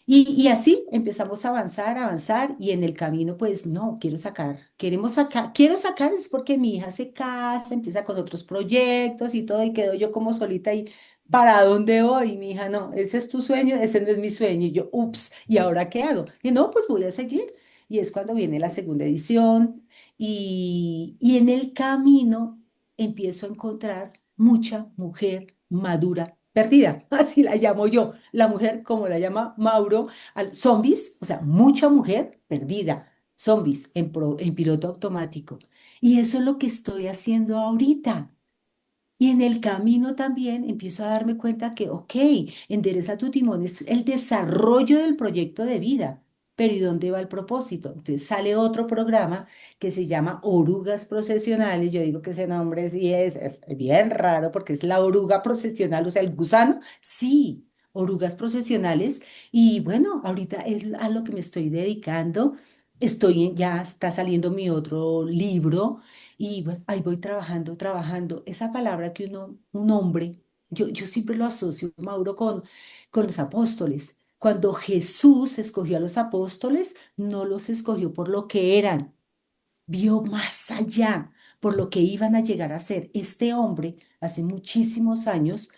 Y así empezamos a avanzar, avanzar, y en el camino, pues no, quiero sacar, es porque mi hija se casa, empieza con otros proyectos y todo, y quedo yo como solita y ¿para dónde voy? Y mi hija, no, ese es tu sueño, ese no es mi sueño. Y yo, ups, ¿y ahora qué hago? Y no, pues voy a seguir. Y es cuando viene la segunda edición, y en el camino empiezo a encontrar mucha mujer madura perdida, así la llamo yo, la mujer como la llama Mauro, zombies, o sea, mucha mujer perdida, zombies en piloto automático. Y eso es lo que estoy haciendo ahorita. Y en el camino también empiezo a darme cuenta que, ok, endereza tu timón es el desarrollo del proyecto de vida, pero ¿y dónde va el propósito? Entonces sale otro programa que se llama Orugas Procesionales. Yo digo que ese nombre sí es bien raro porque es la oruga procesional, o sea, el gusano, sí, orugas procesionales. Y bueno, ahorita es a lo que me estoy dedicando. Ya está saliendo mi otro libro y bueno, ahí voy trabajando, trabajando. Esa palabra que un hombre, yo siempre lo asocio, Mauro, con los apóstoles. Cuando Jesús escogió a los apóstoles, no los escogió por lo que eran, vio más allá, por lo que iban a llegar a ser. Este hombre, hace muchísimos años,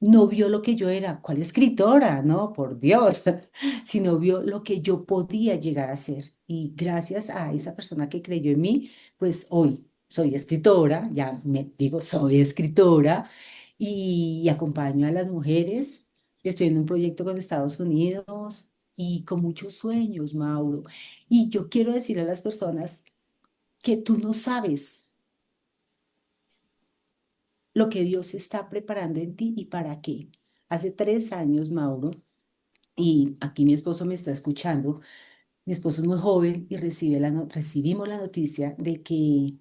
no vio lo que yo era, ¿cuál escritora? No, por Dios, sino vio lo que yo podía llegar a ser. Y gracias a esa persona que creyó en mí, pues hoy soy escritora, ya me digo, soy escritora y acompaño a las mujeres. Estoy en un proyecto con Estados Unidos y con muchos sueños, Mauro. Y yo quiero decir a las personas que tú no sabes lo que Dios está preparando en ti y para qué. Hace 3 años, Mauro, y aquí mi esposo me está escuchando. Mi esposo es muy joven y recibimos la noticia de que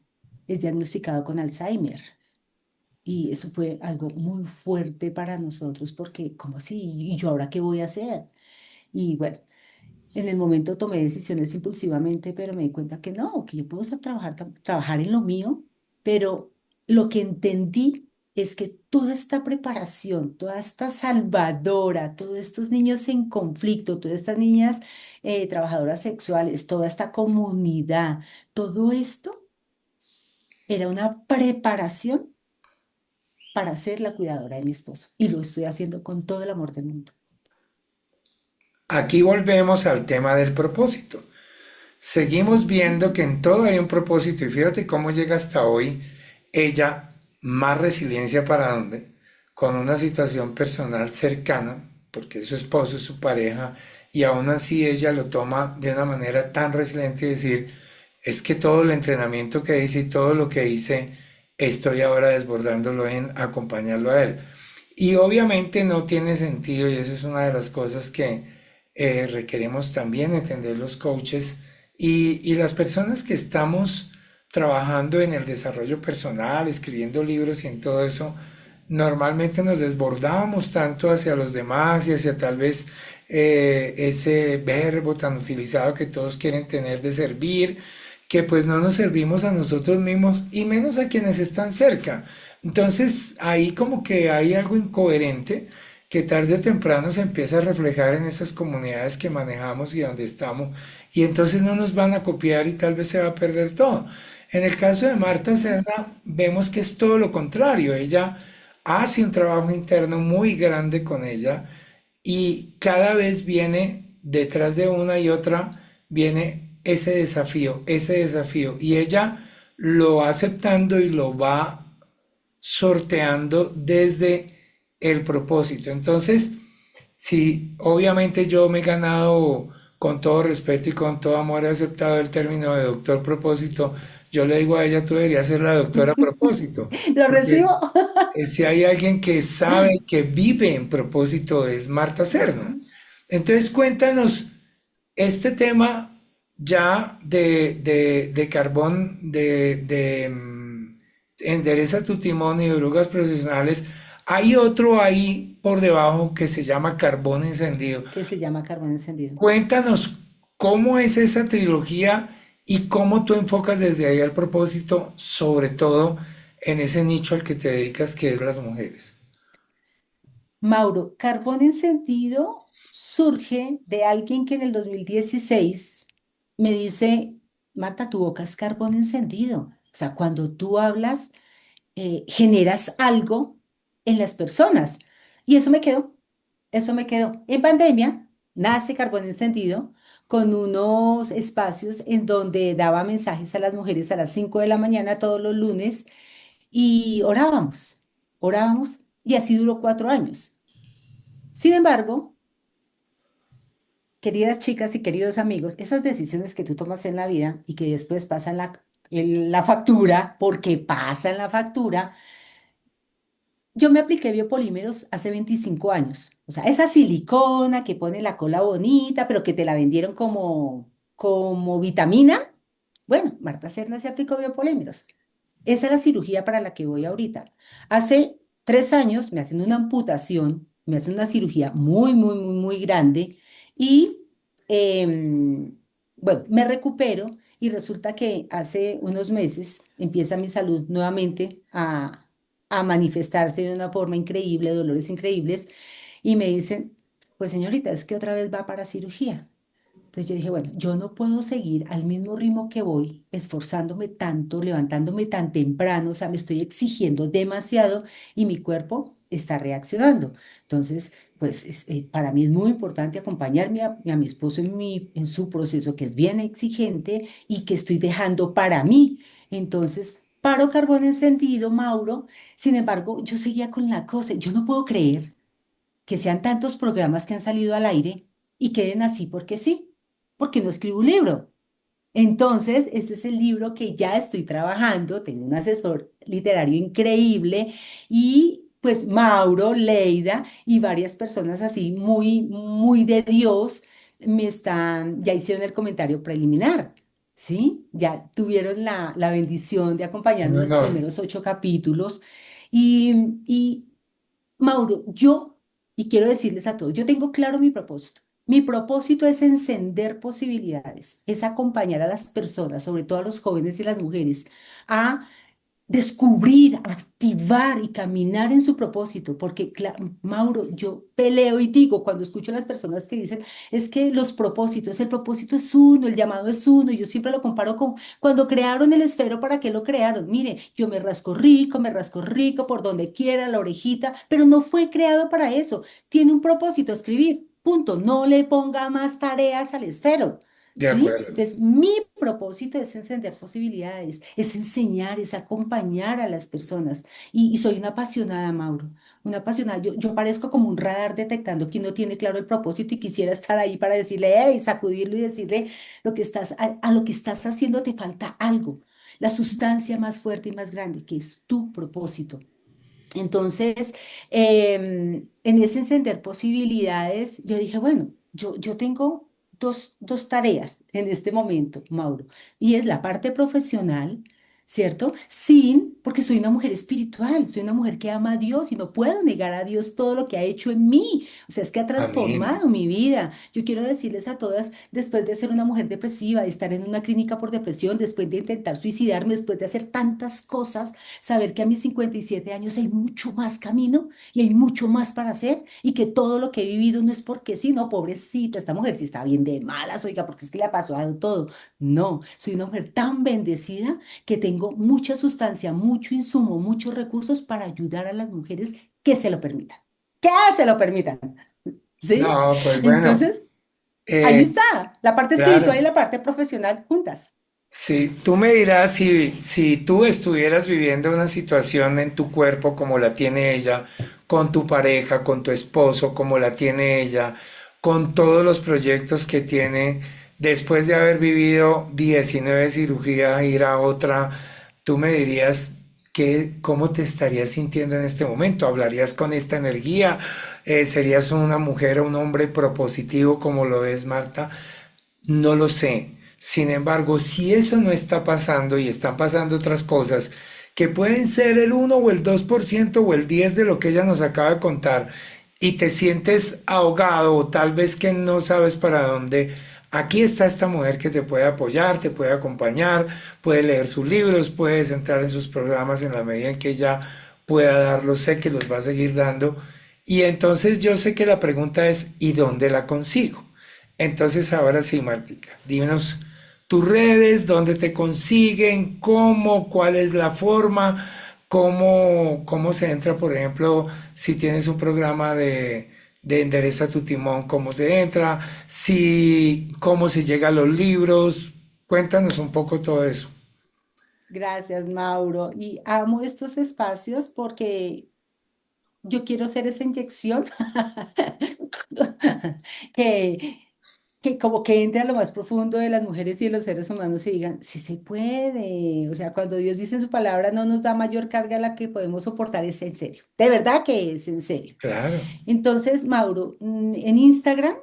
es diagnosticado con Alzheimer. Y eso fue algo muy fuerte para nosotros porque, ¿cómo así? ¿Y yo ahora qué voy a hacer? Y bueno, en el momento tomé decisiones impulsivamente, pero me di cuenta que no, que yo puedo trabajar en lo mío, pero lo que entendí es que toda esta preparación, toda esta salvadora, todos estos niños en conflicto, todas estas niñas trabajadoras sexuales, toda esta comunidad, todo esto era una preparación para ser la cuidadora de mi esposo. Y lo estoy haciendo con todo el amor del mundo. Aquí volvemos al tema del propósito. Seguimos viendo que en todo hay un propósito y fíjate cómo llega hasta hoy ella, más resiliencia para dónde, con una situación personal cercana, porque es su esposo, es su pareja, y aún así ella lo toma de una manera tan resiliente y decir, es que todo el entrenamiento que hice y todo lo que hice, estoy ahora desbordándolo en acompañarlo a él. Y obviamente no tiene sentido, y eso es una de las cosas que requeremos también entender los coaches y las personas que estamos trabajando en el desarrollo personal, escribiendo libros y en todo eso, normalmente nos desbordamos tanto hacia los demás y hacia tal vez ese verbo tan utilizado que todos quieren tener de servir, que pues no nos servimos a nosotros mismos y menos a quienes están cerca. Entonces ahí como que hay algo incoherente que tarde o temprano se empieza a reflejar en esas comunidades que manejamos y donde estamos, y entonces no nos van a copiar y tal vez se va a perder todo. En el caso de Marta Serna, vemos que es todo lo contrario. Ella hace un trabajo interno muy grande con ella y cada vez viene detrás de una y otra, viene ese desafío, y ella lo va aceptando y lo va sorteando desde el propósito. Entonces, si obviamente yo me he ganado con todo respeto y con todo amor, he aceptado el término de doctor propósito, yo le digo a ella, tú deberías ser la doctora propósito, ¿Lo porque recibo? si hay alguien que sabe, que vive en propósito, es Marta Serna. Ujú. Entonces, cuéntanos este tema ya de carbón, endereza tu timón y orugas profesionales. Hay otro ahí por debajo que se llama carbón encendido. Que se llama carbón encendido. Cuéntanos cómo es esa trilogía ¿Y cómo tú enfocas desde ahí el propósito, sobre todo en ese nicho al que te dedicas, que es las mujeres? Mauro, Carbón Encendido surge de alguien que en el 2016 me dice, Marta, tu boca es carbón encendido. O sea, cuando tú hablas, generas algo en las personas. Y eso me quedó. En pandemia nace Carbón Encendido con unos espacios en donde daba mensajes a las mujeres a las 5 de la mañana todos los lunes y orábamos y así duró 4 años. Sin embargo, queridas chicas y queridos amigos, esas decisiones que tú tomas en la vida y que después pasan la factura, porque pasan la factura, yo me apliqué biopolímeros hace 25 años. O sea, esa silicona que pone la cola bonita, pero que te la vendieron como vitamina. Bueno, Marta Cerna se aplicó biopolímeros. Esa es la cirugía para la que voy ahorita. Hace 3 años me hacen una amputación, me hacen una cirugía muy, muy, muy, muy grande y, bueno, me recupero y resulta que hace unos meses empieza mi salud nuevamente a manifestarse de una forma increíble, dolores increíbles, y me dicen, pues señorita, es que otra vez va para cirugía. Entonces yo dije, bueno, yo no puedo seguir al mismo ritmo que voy, esforzándome tanto, levantándome tan temprano, o sea, me estoy exigiendo demasiado y mi cuerpo está reaccionando. Entonces, pues para mí es muy importante acompañarme a mi esposo en su proceso, que es bien exigente y que estoy dejando para mí. Entonces, paro carbón encendido, Mauro. Sin embargo, yo seguía con la cosa. Yo no puedo creer que sean tantos programas que han salido al aire y queden así porque sí, porque no escribo un libro. Entonces, este es el libro que ya estoy trabajando, tengo un asesor literario increíble y pues Mauro, Leida y varias personas así muy, muy de Dios ya hicieron el comentario preliminar, ¿sí? Ya tuvieron la bendición de Un acompañarme en los honor. primeros 8 capítulos y Mauro, y quiero decirles a todos, yo tengo claro mi propósito. Mi propósito es encender posibilidades, es acompañar a las personas, sobre todo a los jóvenes y las mujeres, a descubrir, activar y caminar en su propósito, porque Mauro, yo peleo y digo cuando escucho a las personas que dicen, es que el propósito es uno, el llamado es uno, y yo siempre lo comparo con cuando crearon el esfero, ¿para qué lo crearon? Mire, yo me rasco rico por donde quiera, la orejita, pero no fue creado para eso, tiene un propósito, escribir. Punto, no le ponga más tareas al esfero. De ¿Sí? acuerdo. Entonces, mi propósito es encender posibilidades, es enseñar, es acompañar a las personas. Y soy una apasionada, Mauro, una apasionada. Yo parezco como un radar detectando quien no tiene claro el propósito y quisiera estar ahí para decirle, hey, sacudirlo y decirle a lo que estás haciendo te falta algo, la sustancia más fuerte y más grande, que es tu propósito. Entonces, en ese encender posibilidades, yo dije, bueno, yo tengo dos tareas en este momento, Mauro, y es la parte profesional, ¿cierto? Porque soy una mujer espiritual, soy una mujer que ama a Dios y no puedo negar a Dios todo lo que ha hecho en mí. O sea, es que ha Amén. transformado mi vida. Yo quiero decirles a todas, después de ser una mujer depresiva, de estar en una clínica por depresión, después de intentar suicidarme, después de hacer tantas cosas, saber que a mis 57 años hay mucho más camino y hay mucho más para hacer y que todo lo que he vivido no es porque sí, no, pobrecita, esta mujer sí está bien de malas, oiga, porque es que le ha pasado todo. No, soy una mujer tan bendecida que tengo mucha sustancia, mucho insumo, muchos recursos para ayudar a las mujeres que se lo permitan. Que se lo permitan, ¿sí? No, pues bueno, Entonces, ahí eh, está, la parte espiritual y claro. la parte profesional juntas. Si tú me dirás si tú estuvieras viviendo una situación en tu cuerpo como la tiene ella, con tu pareja, con tu esposo, como la tiene ella, con todos los proyectos que tiene, después de haber vivido 19 cirugías, ir a otra, tú me dirías cómo te estarías sintiendo en este momento. ¿Hablarías con esta energía? ¿Serías una mujer o un hombre propositivo como lo es Marta? No lo sé. Sin embargo, si eso no está pasando y están pasando otras cosas que pueden ser el 1 o el 2% o el 10 de lo que ella nos acaba de contar y te sientes ahogado o tal vez que no sabes para dónde, aquí está esta mujer que te puede apoyar, te puede acompañar, puede leer sus libros, puedes entrar en sus programas en la medida en que ella pueda darlos, sé que los va a seguir dando. Y entonces yo sé que la pregunta es, ¿y dónde la consigo? Entonces ahora sí, Martica, díganos tus redes, dónde te consiguen, cómo, cuál es la forma, cómo se entra, por ejemplo, si tienes un programa de Endereza tu Timón, cómo se entra, si, cómo se llega a los libros. Cuéntanos un poco todo eso. Gracias, Mauro. Y amo estos espacios porque yo quiero ser esa inyección que, que como que entre a lo más profundo de las mujeres y de los seres humanos y digan, sí se puede. O sea, cuando Dios dice en su palabra no nos da mayor carga a la que podemos soportar, es en serio. De verdad que es en serio. Claro. Entonces, Mauro, en Instagram,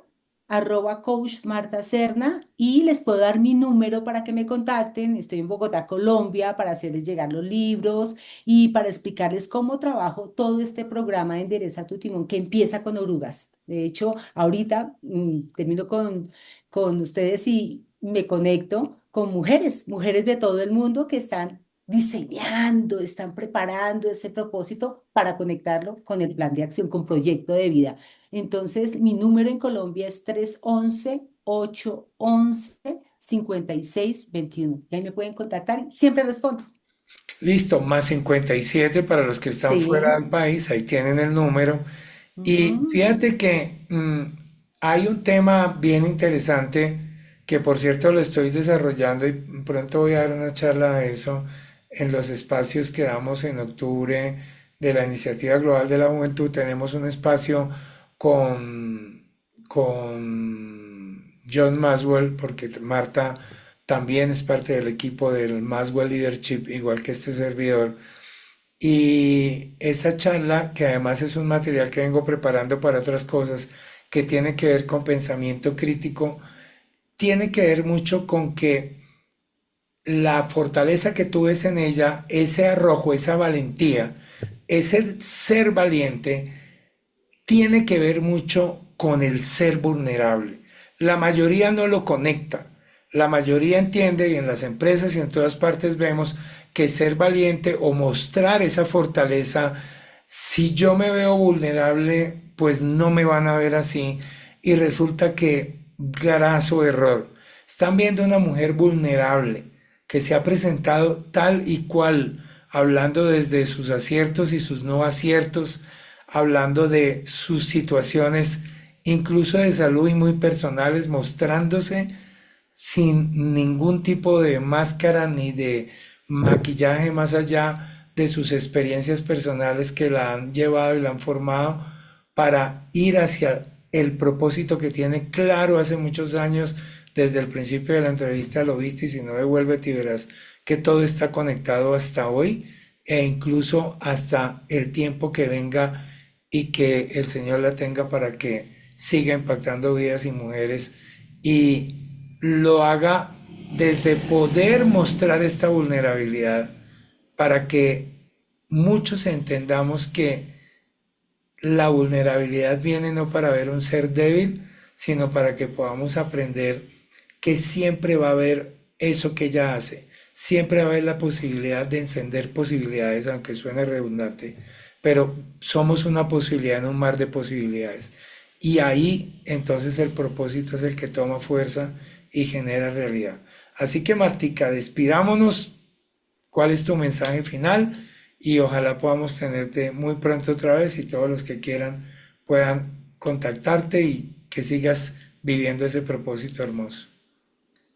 @coach Marta Serna, y les puedo dar mi número para que me contacten. Estoy en Bogotá, Colombia, para hacerles llegar los libros y para explicarles cómo trabajo todo este programa de Endereza tu Timón que empieza con orugas. De hecho, ahorita termino con ustedes y me conecto con mujeres, mujeres de todo el mundo que están diseñando, están preparando ese propósito para conectarlo con el plan de acción, con proyecto de vida. Entonces, mi número en Colombia es 311-811-5621. Y ahí me pueden contactar y siempre respondo. Listo, más 57 para los que están fuera Sí. del país, ahí tienen el número. Y Mm. fíjate que hay un tema bien interesante que por cierto lo estoy desarrollando y pronto voy a dar una charla de eso en los espacios que damos en octubre de la Iniciativa Global de la Juventud. Tenemos un espacio con John Maswell, porque Marta también es parte del equipo del Maswell Leadership, igual que este servidor. Y esa charla, que además es un material que vengo preparando para otras cosas, que tiene que ver con pensamiento crítico, tiene que ver mucho con que la fortaleza que tú ves en ella, ese arrojo, esa valentía, ese ser valiente, tiene que ver mucho con el ser vulnerable. La mayoría no lo conecta. La mayoría entiende, y en las empresas y en todas partes vemos que ser valiente o mostrar esa fortaleza, si yo me veo vulnerable, pues no me van a ver así. Y resulta que, graso error, están viendo una mujer vulnerable que se ha presentado tal y cual, hablando desde sus aciertos y sus no aciertos, hablando de sus situaciones, incluso de salud y muy personales, mostrándose sin ningún tipo de máscara ni de maquillaje más allá de sus experiencias personales que la han llevado y la han formado para ir hacia el propósito que tiene claro hace muchos años. Desde el principio de la entrevista lo viste, y si no, devuélvete y verás que todo está conectado hasta hoy e incluso hasta el tiempo que venga, y que el Señor la tenga para que siga impactando vidas y mujeres, y lo haga desde poder mostrar esta vulnerabilidad para que muchos entendamos que la vulnerabilidad viene no para ver un ser débil, sino para que podamos aprender que siempre va a haber eso que ella hace, siempre va a haber la posibilidad de encender posibilidades, aunque suene redundante, pero somos una posibilidad en un mar de posibilidades. Y ahí entonces el propósito es el que toma fuerza y genera realidad. Así que Martica, despidámonos. ¿Cuál es tu mensaje final? Y ojalá podamos tenerte muy pronto otra vez, y todos los que quieran puedan contactarte y que sigas viviendo ese propósito hermoso.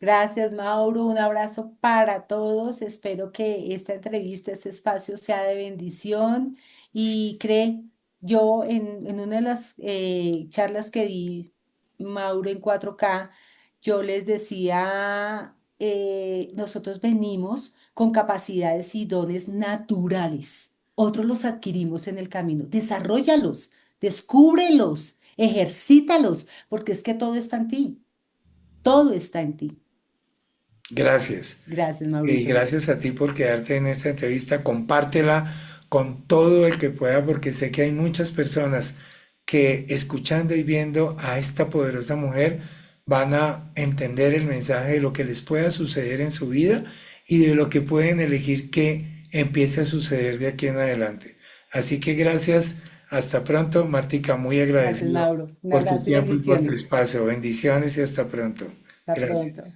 Gracias, Mauro. Un abrazo para todos. Espero que esta entrevista, este espacio sea de bendición. Y yo en una de las charlas que di, Mauro, en 4K, yo les decía, nosotros venimos con capacidades y dones naturales. Otros los adquirimos en el camino. Desarróllalos, descúbrelos, ejercítalos, porque es que todo está en ti. Todo está en ti. Gracias. Gracias, Y Maurito. gracias a ti por quedarte en esta entrevista. Compártela con todo el que pueda, porque sé que hay muchas personas que, escuchando y viendo a esta poderosa mujer, van a entender el mensaje de lo que les pueda suceder en su vida y de lo que pueden elegir que empiece a suceder de aquí en adelante. Así que gracias, hasta pronto, Martica, muy Gracias, agradecido Mauro. Un por tu abrazo y tiempo y por tu bendiciones. espacio. Bendiciones y hasta pronto. Hasta pronto. Gracias.